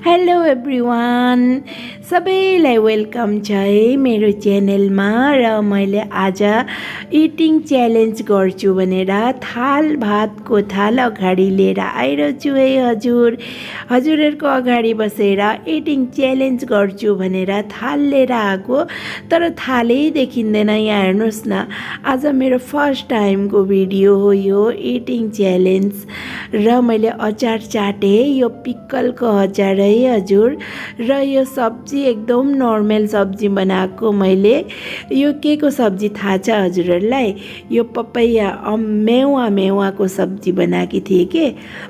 Hello everyone, सबैलाई welcome छ है मेरो च्यानलमा। र मैले आज इटिङ च्यालेन्ज गर्छु भनेर थाल भातको थाल अगाडि लिएर आइरहेछु है हजुरहरूको अगाडि बसेर इटिङ च्यालेन्ज गर्छु भनेर थाल लिएर आएको, तर थालै देखिँदैन। यहाँ हेर्नुहोस् न, आज मेरो फर्स्ट टाइमको भिडियो हो यो इटिङ च्यालेन्ज। र मैले अचार चाटे, यो पिक्कलको अचार है हजुर। र यो सब्जी एकदम नर्मल सब्जी बनाएको मैले। यो के को सब्जी थाहा छ हजुरहरूलाई? यो पपैया मेवाको सब्जी बनाएकी थिएँ के।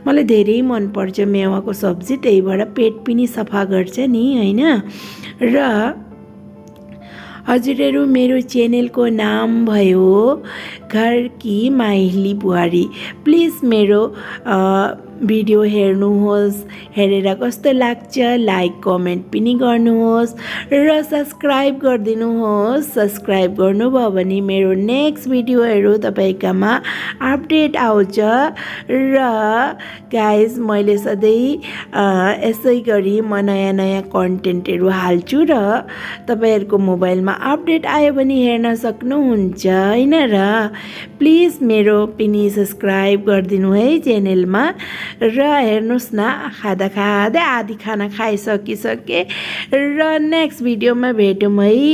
मलाई धेरै मन पर्छ मेवाको सब्जी, त्यही भएर पेट पनि सफा गर्छ नि हैन। र हजुरहरू मेरो च्यानलको नाम भयो घर की माइली बुहारी। प्लिज मेरो भिडियो हेर्नुहोस्, हेरेर कस्तो लाग्छ लाइक कमेन्ट पनि गर्नुहोस् र सब्सक्राइब गरिदिनुहोस्। सब्सक्राइब गर्नुभयो भने मेरो नेक्स्ट भिडियोहरू तपाईकामा अपडेट आउँछ। र गाइज, मैले सधैँ यसै गरी म नयाँ कन्टेन्टहरू हाल्छु र तपाईहरुको मोबाइलमा अपडेट आयो भने हेर्न सक्नुहुन्छ हैन। र प्लिज मेरो पनि सब्सक्राइब गरिदिनु है च्यानलमा। र हेर्नुहोस् न, खाँदा आधी खाना खाइसकिसके। र नेक्स्ट भिडियोमा भेटौँ है।